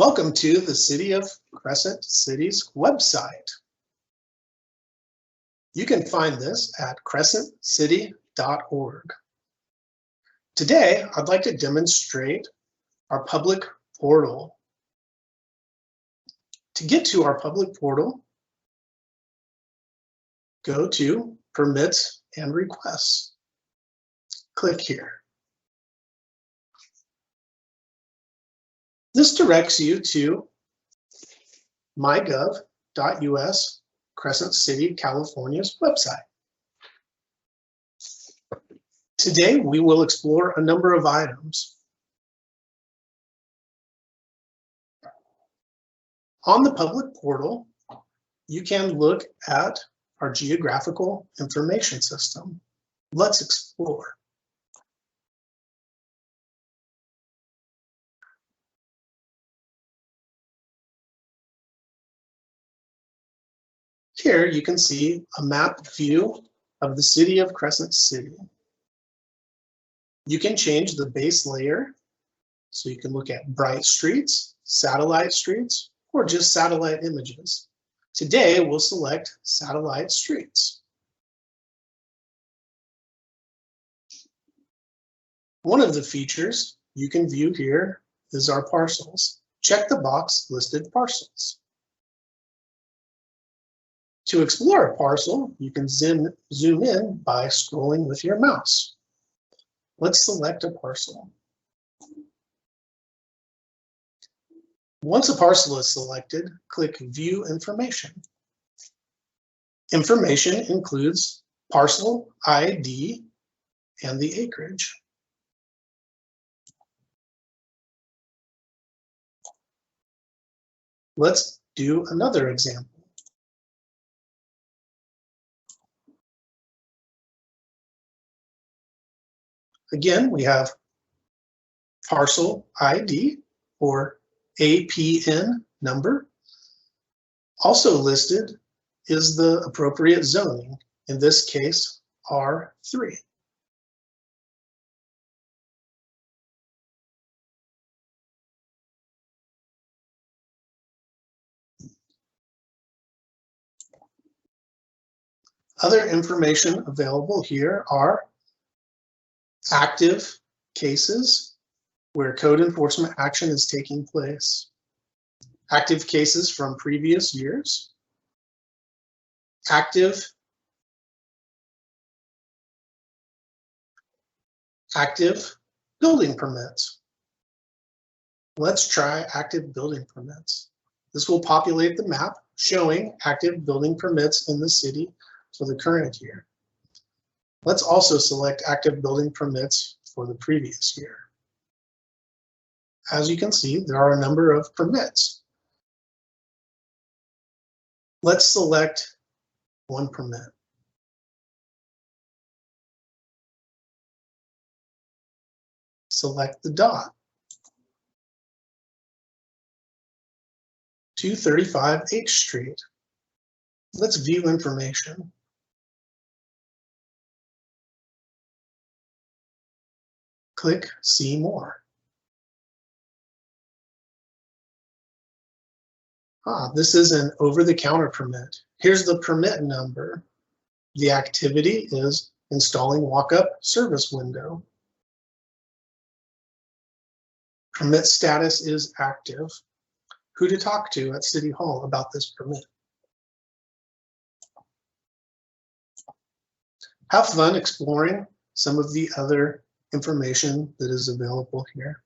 Welcome to the City of Crescent City's website. You can find this at crescentcity.org. Today, I'd like to demonstrate our public portal. To get to our public portal, go to Permits and Requests. Click here. This directs you to MyGov.us, Crescent City, California's website. Today, we will explore a number of items. On the public portal, you can look at our geographical information system. Let's explore. Here you can see a map view of the city of Crescent City. You can change the base layer, so you can look at bright streets, satellite streets, or just satellite images. Today, we'll select satellite streets. One of the features you can view here is our parcels. Check the box listed parcels. To explore a parcel, you can zoom in by scrolling with your mouse. Let's select a parcel. Once a parcel is selected, click View Information. Information includes parcel ID and the acreage. Let's do another example. Again, we have parcel ID or APN number. Also listed is the appropriate zoning, in this case, R3. Other information available here are active cases where code enforcement action is taking place, active cases from previous years, active building permits. Let's try active building permits. This will populate the map showing active building permits in the city for the current year. Let's also select active building permits for the previous year. As you can see, there are a number of permits. Let's select one permit. Select the dot. 235 H Street. Let's view information. Click See More. This is an over-the-counter permit. Here's the permit number. The activity is installing walk-up service window. Permit status is active. Who to talk to at City Hall about this permit? Have fun exploring some of the other information that is available here.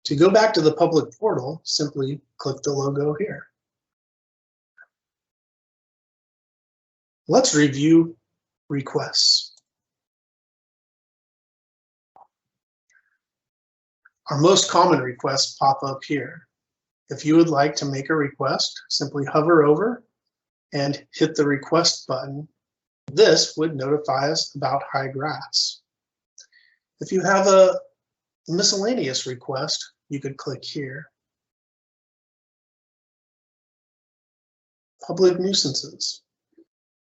To go back to the public portal, simply click the logo here. Let's review requests. Our most common requests pop up here. If you would like to make a request, simply hover over and hit the request button. This would notify us about high grass. If you have a miscellaneous request, you could click here. Public nuisances.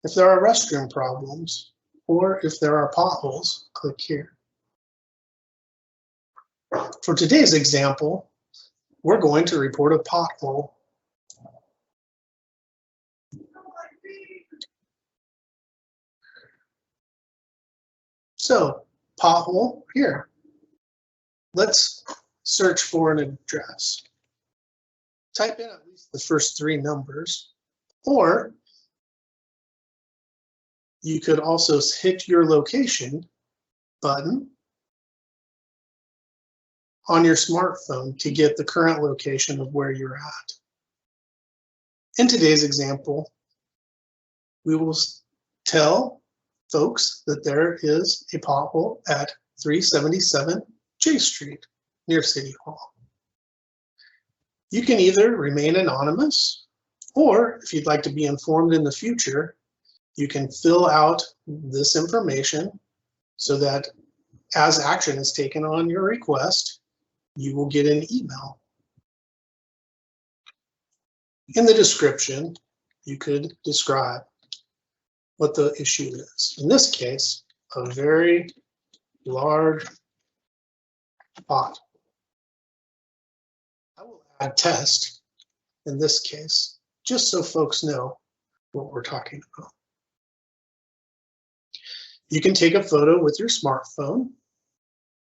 If there are restroom problems, or if there are potholes, click here. For today's example, we're going to report a pothole. So, pothole here. Let's search for an address. Type in at least the first 3 numbers, or you could also hit your location button on your smartphone to get the current location of where you're at. In today's example, we will tell folks that there is a pothole at 377 J Street near City Hall. You can either remain anonymous, or if you'd like to be informed in the future, you can fill out this information so that as action is taken on your request, you will get an email. In the description, you could describe what the issue is. In this case, a very large pot. I will add test in this case, just so folks know what we're talking about. You can take a photo with your smartphone,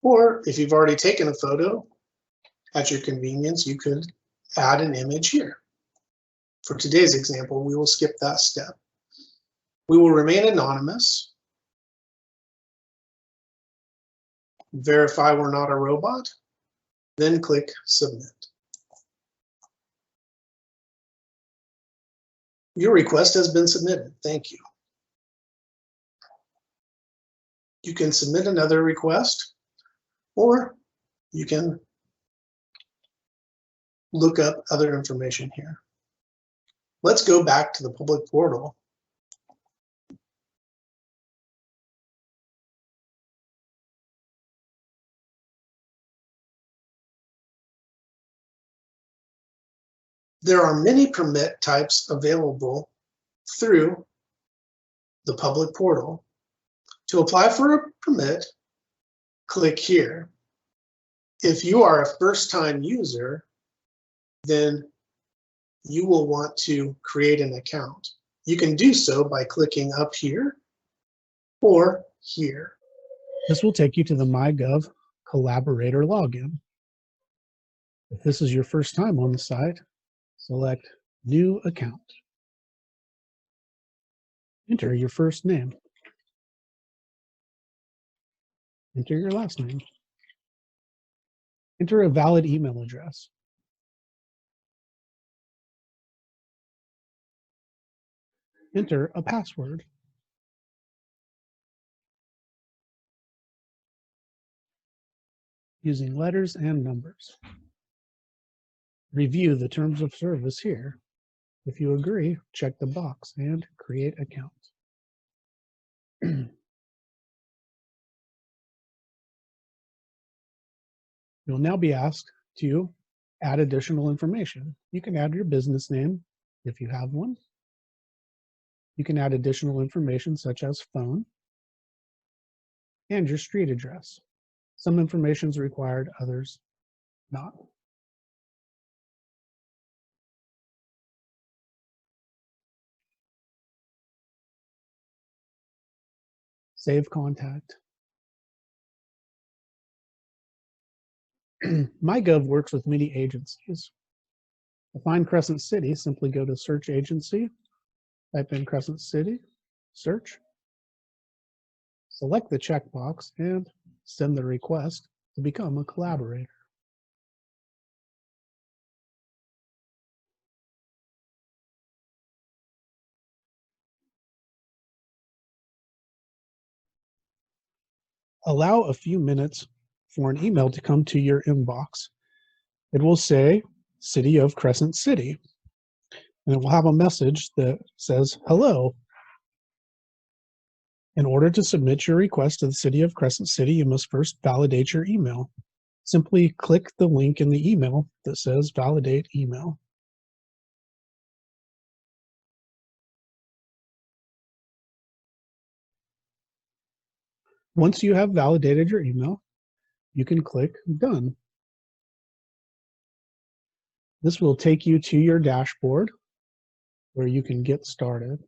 or if you've already taken a photo at your convenience, you could add an image here. For today's example, we will skip that step. We will remain anonymous. Verify we're not a robot, then click submit. Your request has been submitted. Thank you. You can submit another request, or you can look up other information here. Let's go back to the public portal. There are many permit types available through the public portal. To apply for a permit, click here. If you are a first-time user, then you will want to create an account. You can do so by clicking up here or here. This will take you to the MyGov collaborator login. If this is your first time on the site, select New Account. Enter your first name. Enter your last name. Enter a valid email address. Enter a password. Using letters and numbers. Review the terms of service here. If you agree, check the box and create account. You'll now be asked to add additional information. You can add your business name if you have one. You can add additional information such as phone and your street address. Some information is required, others not. Save contact. MyGov works with many agencies. To find Crescent City, simply go to Search Agency, type in Crescent City, search, select the checkbox, and send the request to become a collaborator. Allow a few minutes for an email to come to your inbox. It will say City of Crescent City, and it will have a message that says, hello. In order to submit your request to the City of Crescent City, you must first validate your email. Simply click the link in the email that says validate email. Once you have validated your email, you can click Done. This will take you to your dashboard where you can get started.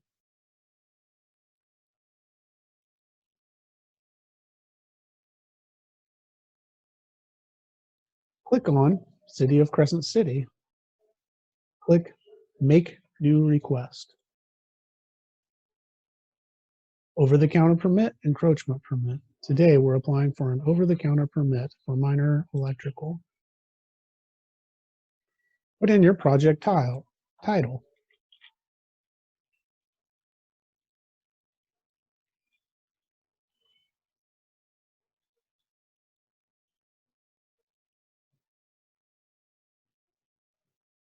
Click on City of Crescent City. Click Make New Request. Over-the-counter permit, encroachment permit. Today, we're applying for an over-the-counter permit for minor electrical. Put in your project title.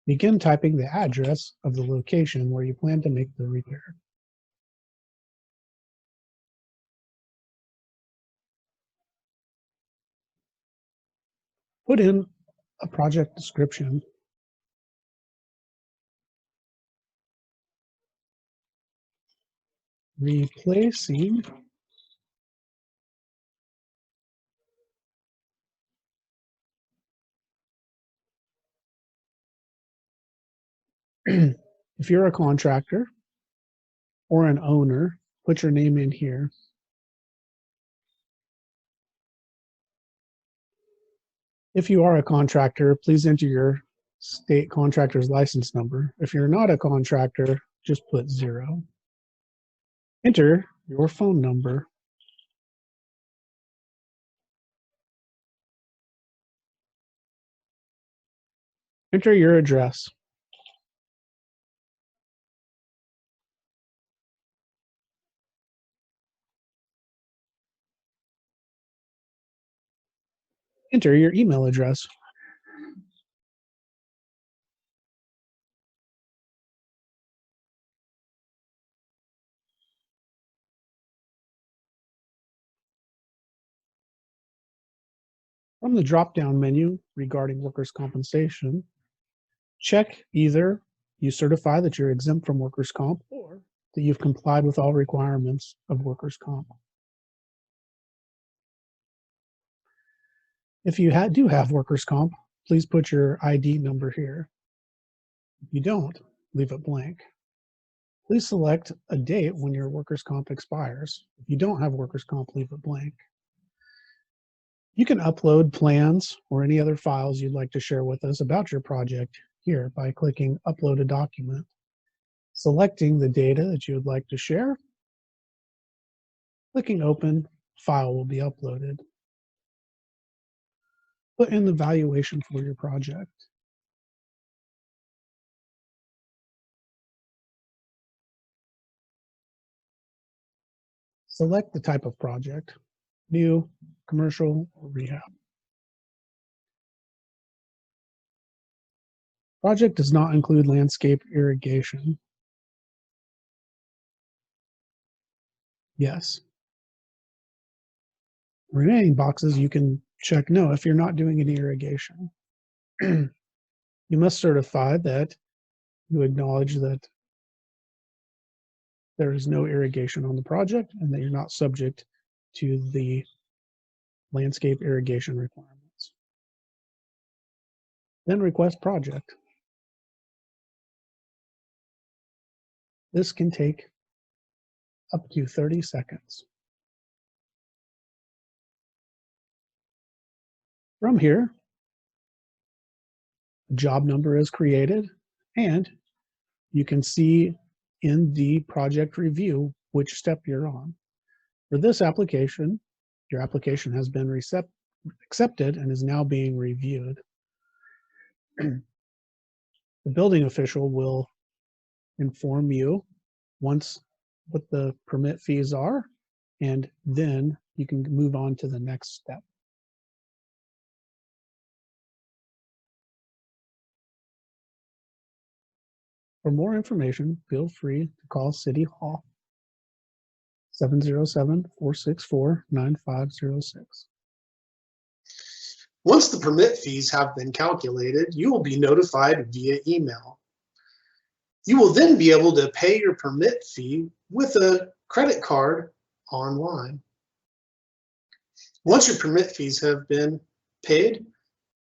Begin typing the address of the location where you plan to make the repair. Put in a project description. Replacing if you're a contractor or an owner, put your name in here. If you are a contractor, please enter your state contractor's license number. If you're not a contractor, just put 0. Enter your phone number. Enter your address. Enter your email address. From the drop-down menu regarding workers' compensation, check either you certify that you're exempt from workers' comp or that you've complied with all requirements of workers' comp. If you do have workers' comp, please put your ID number here. If you don't, leave it blank. Please select a date when your workers' comp expires. If you don't have workers' comp, leave it blank. You can upload plans or any other files you'd like to share with us about your project here by clicking Upload a Document, selecting the data that you would like to share, clicking Open, file will be uploaded. Put in the valuation for your project. Select the type of project, new, commercial, or rehab. Project does not include landscape irrigation. Yes. Remaining boxes you can check no if you're not doing any irrigation. You must certify that you acknowledge that there is no irrigation on the project and that you're not subject to the landscape irrigation requirements. Then request project. This can take up to 30 seconds. From here, a job number is created and you can see in the project review which step you're on. For this application, your application has been accepted and is now being reviewed. The building official will inform you once what the permit fees are, and then you can move on to the next step. For more information, feel free to call City Hall 707-464-9506. Once the permit fees have been calculated, you will be notified via email. You will then be able to pay your permit fee with a credit card online. Once your permit fees have been paid,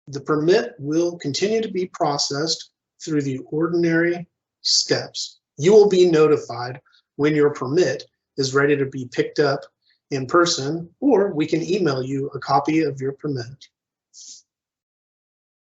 the permit will continue to be processed through the ordinary steps. You will be notified when your permit is ready to be picked up in person, or we can email you a copy of your permit.